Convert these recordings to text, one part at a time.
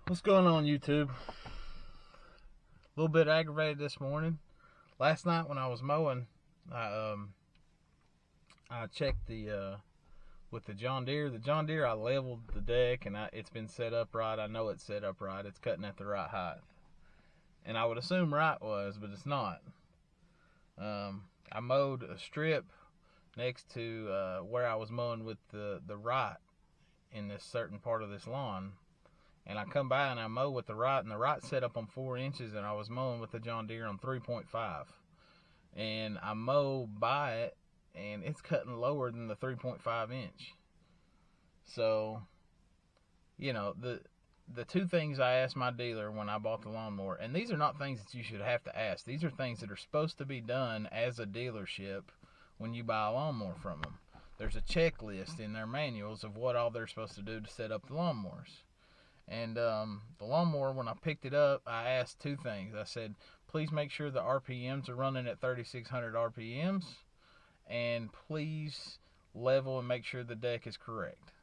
What's going on, YouTube? A little bit aggravated this morning. Last night when I was mowing, I checked with the John Deere. The John Deere, I leveled the deck and it's been set up right. I know it's set up right. It's cutting at the right height. And I would assume Wright was, but it's not. I mowed a strip next to where I was mowing with the Wright in this certain part of this lawn. And I come by and I mow with the Wright, and the Wright set up on 4 inches, and I was mowing with the John Deere on 3.5. And I mow by it, and it's cutting lower than the 3.5 inch. So, you know, the two things I asked my dealer when I bought the lawnmower, and these are not things that you should have to ask. These are things that are supposed to be done as a dealership when you buy a lawnmower from them. There's a checklist in their manuals of what all they're supposed to do to set up the lawnmowers. And the lawnmower, when I picked it up, I asked two things. I said, please make sure the RPMs are running at 3,600 RPMs, and please level and make sure the deck is correct.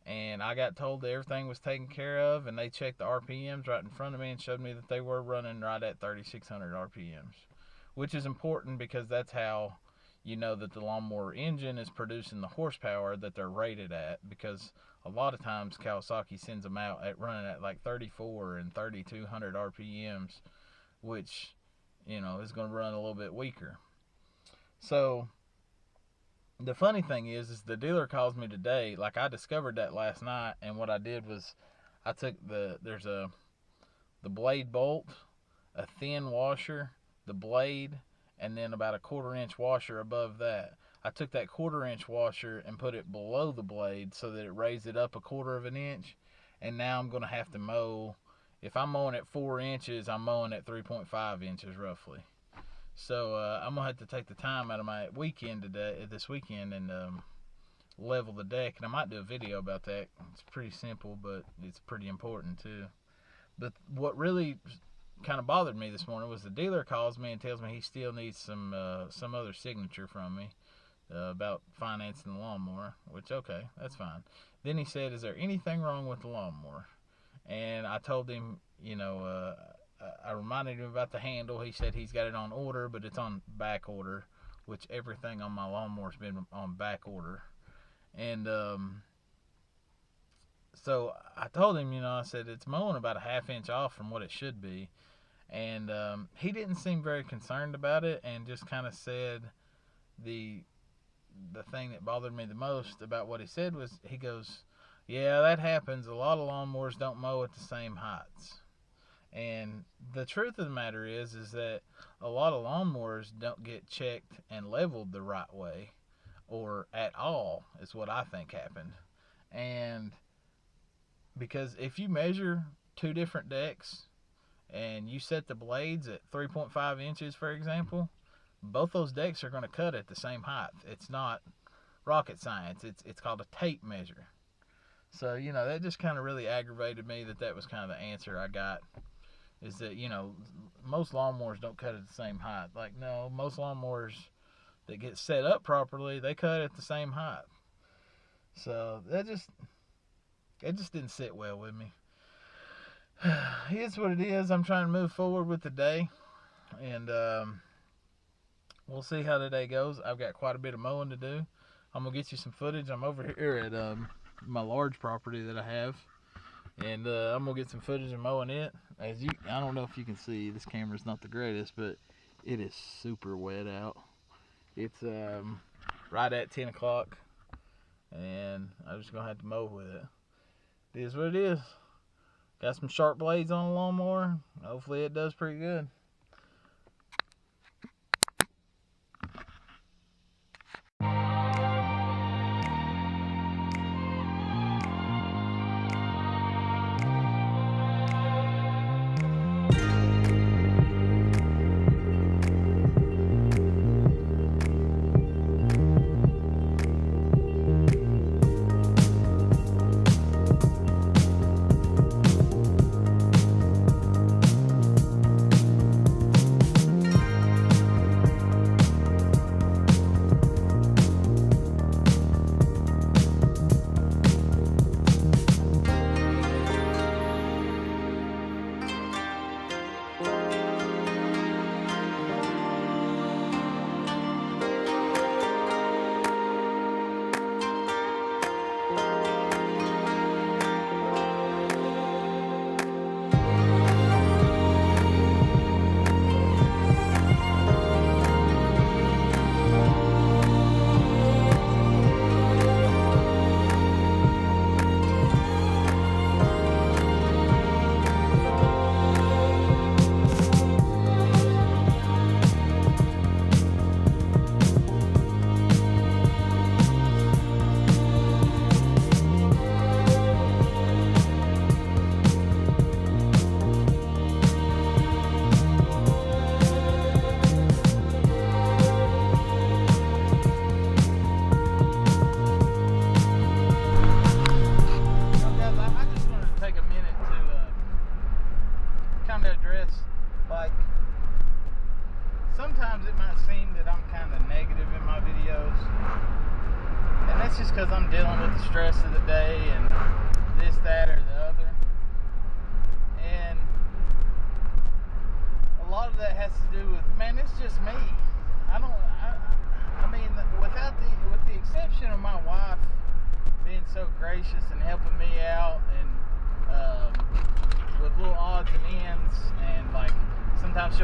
And I got told that everything was taken care of, and they checked the RPMs right in front of me and showed me that they were running right at 3,600 RPMs, which is important because that's how you know that the lawnmower engine is producing the horsepower that they're rated at, because a lot of times Kawasaki sends them out at running at like 34 and 3,200 RPMs, which, you know, is going to run a little bit weaker. So the funny thing is the dealer calls me today. Like, I discovered that last night, and what I did was I took the blade bolt, a thin washer, the blade, and then about a 1/4 inch washer above that. I took that 1/4 inch washer and put it below the blade so that it raised it up a 1/4 inch. And now I'm going to have to mow. If I'm mowing at 4 inches, I'm mowing at 3.5 inches roughly. So I'm going to have to take the time out of my this weekend, and level the deck. And I might do a video about that. It's pretty simple, but it's pretty important too. But what really kind of bothered me this morning was the dealer calls me and tells me he still needs some other signature from me about financing the lawnmower, which, okay, that's fine. Then he said, is there anything wrong with the lawnmower? And I told him, you know, I reminded him about the handle. He said he's got it on order, but it's on back order, which everything on my lawnmower's been on back order. And so I told him, you know, I said it's mowing about a 1/2 inch off from what it should be. And he didn't seem very concerned about it, and just kind of said the thing that bothered me the most about what he said was, he goes, yeah, that happens. A lot of lawnmowers don't mow at the same heights. And the truth of the matter is that a lot of lawnmowers don't get checked and leveled the right way, or at all, is what I think happened. And because if you measure two different decks and you set the blades at 3.5 inches, for example, both those decks are going to cut at the same height. It's not rocket science. It's called a tape measure. So, you know, that just kind of really aggravated me that was kind of the answer I got, is that, you know, most lawnmowers don't cut at the same height. Like, no, most lawnmowers that get set up properly, they cut at the same height. So it just didn't sit well with me. Here's what it is. I'm trying to move forward with the day, and we'll see how the day goes. I've got quite a bit of mowing to do. I'm gonna get you some footage. I'm over here at my large property that I have, and I'm gonna get some footage of mowing it. I don't know if you can see, this camera's not the greatest, but it is super wet out. It's right at 10 o'clock, and I'm just gonna have to mow with it. It is what it is. Got some sharp blades on the lawnmower. Hopefully it does pretty good.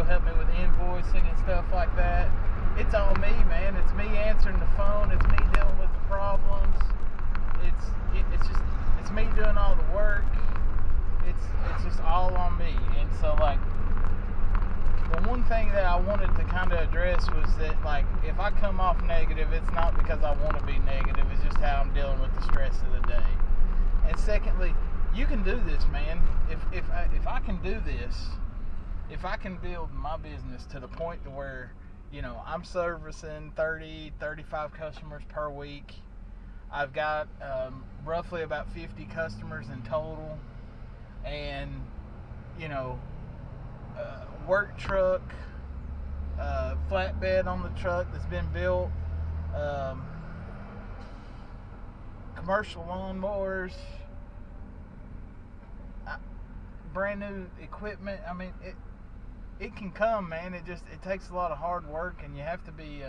she'll help me with invoicing and stuff like that. It's all me, man. It's me answering the phone. It's me dealing with the problems. It's me doing all the work. It's just all on me. And so, like, the one thing that I wanted to kind of address was that, like, if I come off negative, it's not because I want to be negative. It's just how I'm dealing with the stress of the day. And secondly, you can do this, man. If I can do this, if I can build my business to the point to where, you know, I'm servicing 30, 35 customers per week. I've got roughly about 50 customers in total. And, you know, work truck, flatbed on the truck that's been built, commercial lawn mowers, brand new equipment. I mean, it can come, man. It takes a lot of hard work, and you have to be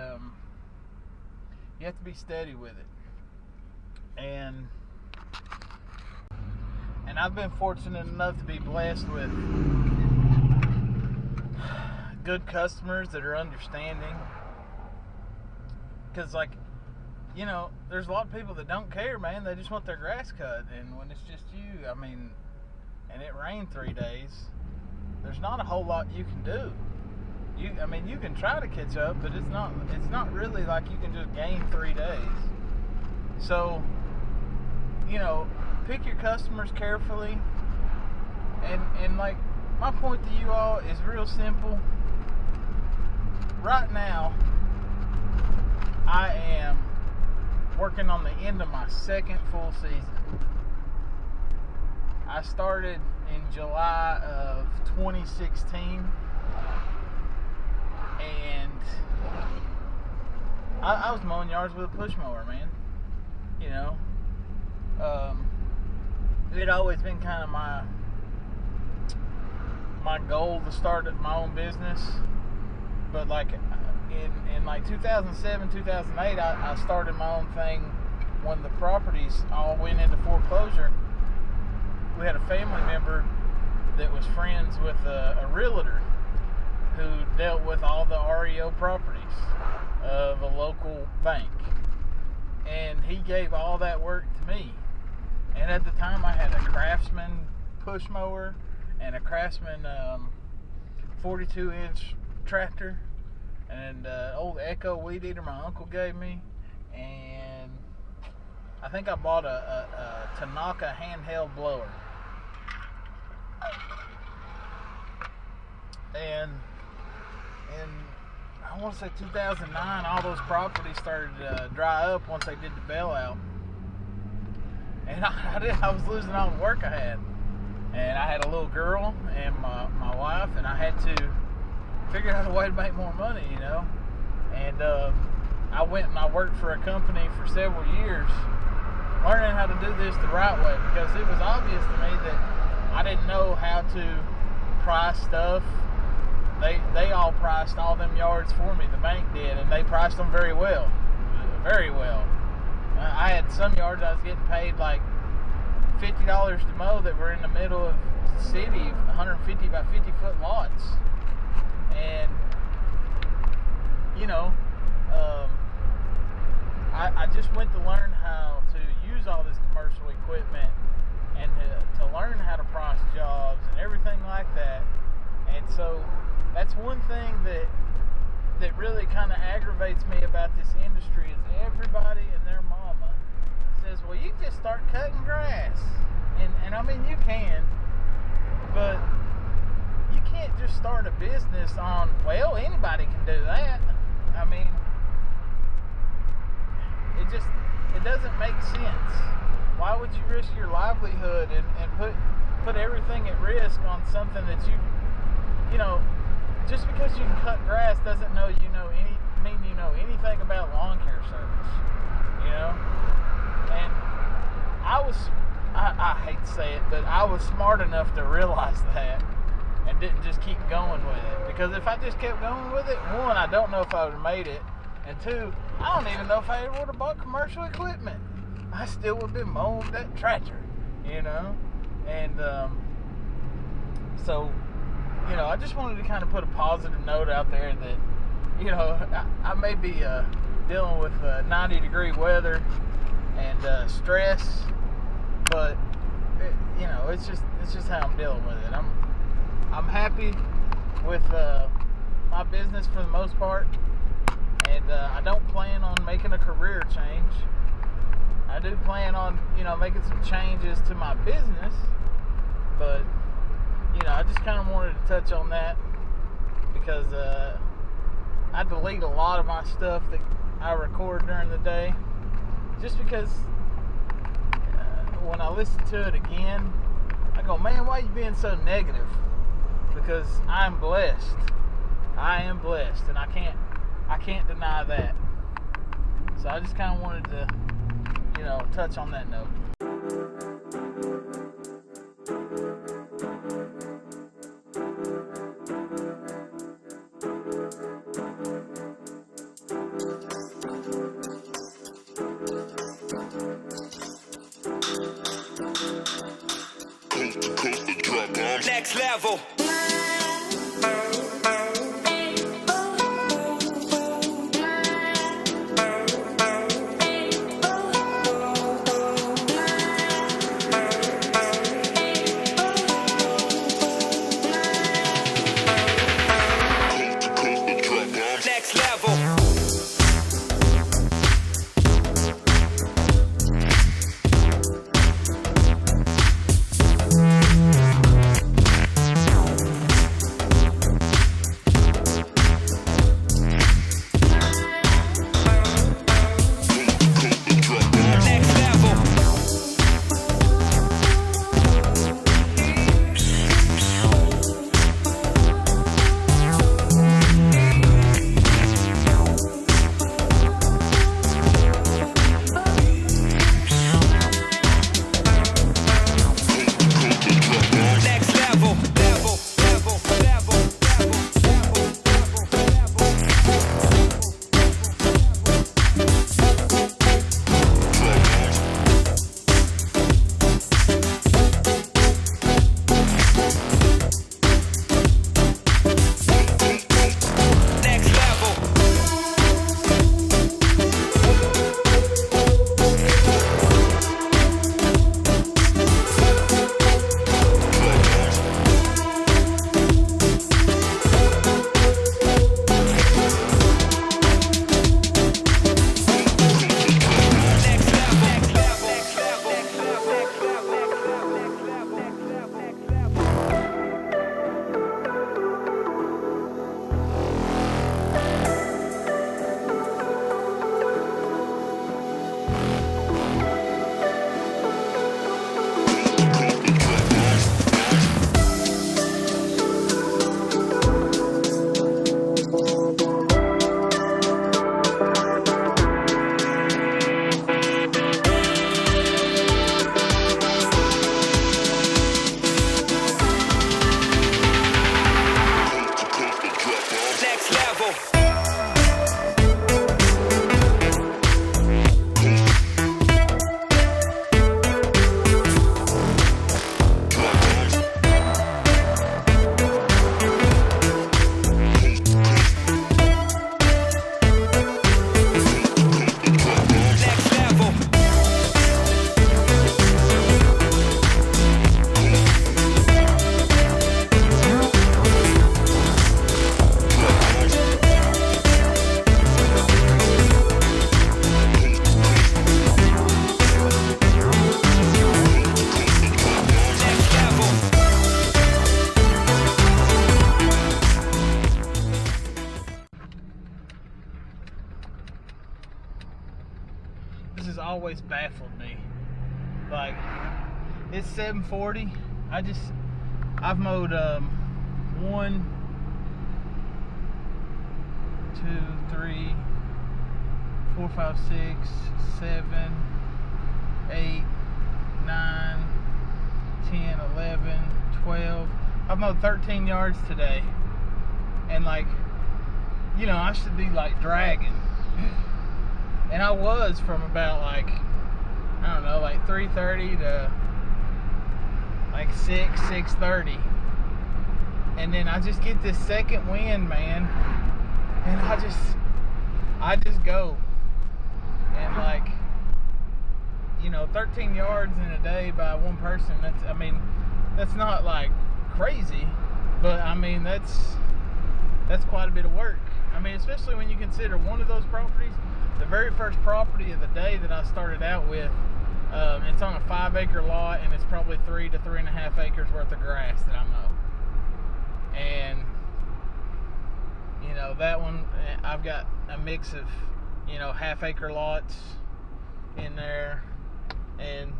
steady with it. And I've been fortunate enough to be blessed with good customers that are understanding. Because, like, you know, there's a lot of people that don't care, man. They just want their grass cut. And when it's just you, I mean, and it rained 3 days, there's not a whole lot you can do. I mean, you can try to catch up, but it's not really like you can just gain 3 days. So, you know, pick your customers carefully. And like, my point to you all is real simple. Right now, I am working on the end of my second full season. I started in July of 2016, and I was mowing yards with a push mower, man. You know, it always been kind of my goal to start my own business. But like in like 2007, 2008, I started my own thing when the properties all went into foreclosure. We had a family member that was friends with a realtor who dealt with all the REO properties of a local bank. And he gave all that work to me. And at the time I had a Craftsman push mower and a Craftsman 42-inch tractor and old Echo weed eater my uncle gave me, and I think I bought a Tanaka handheld blower. And I want to say 2009, all those properties started to dry up once they did the bailout. And I was losing all the work I had. And I had a little girl and my wife, and I had to figure out a way to make more money, you know. And I went and I worked for a company for several years, learning how to do this the right way, because it was obvious to me that I didn't know how to price stuff. They all priced all them yards for me, the bank did, and they priced them very well. Very well. I had some yards I was getting paid like $50 to mow that were in the middle of the city, 150 by 50 foot lots. And, you know, I just went to learn how to use all this commercial equipment and to learn how to price jobs and everything like that. And so that's one thing that really kind of aggravates me about this industry is everybody and their mama says, well, you just start cutting grass. And I mean, you can, but you can't just start a business on, well, anybody can do that. I mean, it doesn't make sense. Why would you risk your livelihood and put everything at risk on something that you know, just because you can cut grass doesn't mean you know anything about lawn care service, you know? And I hate to say it, but I was smart enough to realize that and didn't just keep going with it. Because if I just kept going with it, one, I don't know if I would have made it, and two, I don't even know if I would have bought commercial equipment. I still would have been mowing that tractor, you know? And so you know, I just wanted to kind of put a positive note out there that, you know, I may be dealing with 90-degree weather and stress, but you know, it's just how I'm dealing with it. I'm happy with my business for the most part, and I don't plan on making a career change. I do plan on, you know, making some changes to my business, but you know, I just kind of wanted to touch on that because I delete a lot of my stuff that I record during the day, just because when I listen to it again, I go, man, why are you being so negative? Because I'm blessed. I am blessed, and I can't deny that. So I just kind of wanted to, you know, touch on that note. Next level. Next level. This has always baffled me. Like, it's 7:40. I've mowed 1, 2, 3, 4, 5, 6, 7, 8, 9, 10, 11, 12. I've mowed 13 yards today. And like, you know, I should be like dragging. And I was from about like, I don't know, like 3:30 to like 6:30. And then I just get this second wind, man, and I just go. And like, you know, 13 yards in a day by one person, that's not like crazy, but I mean, that's quite a bit of work. I mean, especially when you consider one of those properties, the very first property of the day that I started out with, it's on a 5-acre lot, and it's probably 3 to 3.5 acres worth of grass that I mow. And, you know, that one, I've got a mix of, you know, 1/2-acre lots in there. And,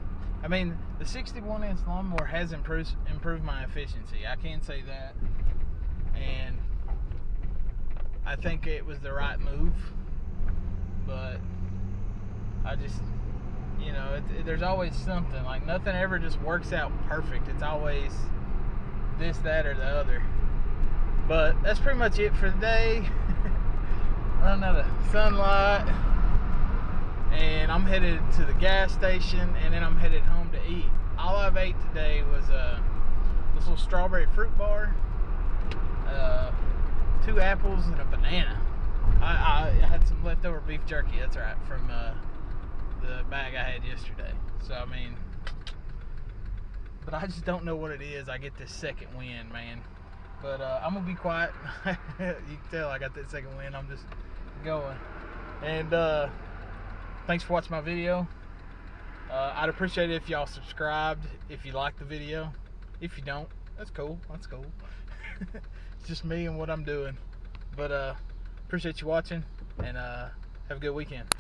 I mean, the 61-inch lawnmower has improved my efficiency. I can say that. And I think it was the right move. But I just, you know, there's always something. Like, nothing ever just works out perfect. It's always this, that, or the other. But that's pretty much it for the day. Running out of sunlight. And I'm headed to the gas station, and then I'm headed home to eat. All I've ate today was this little strawberry fruit bar, 2 apples, and a banana. I had some leftover beef jerky, that's right, from the bag I had yesterday. So, I mean, but I just don't know what it is. I get this second wind, man. But I'm going to be quiet. You can tell I got that second wind. I'm just going. And thanks for watching my video. I'd appreciate it if y'all subscribed if you like the video. If you don't, that's cool. That's cool. It's just me and what I'm doing. But appreciate you watching, and have a good weekend.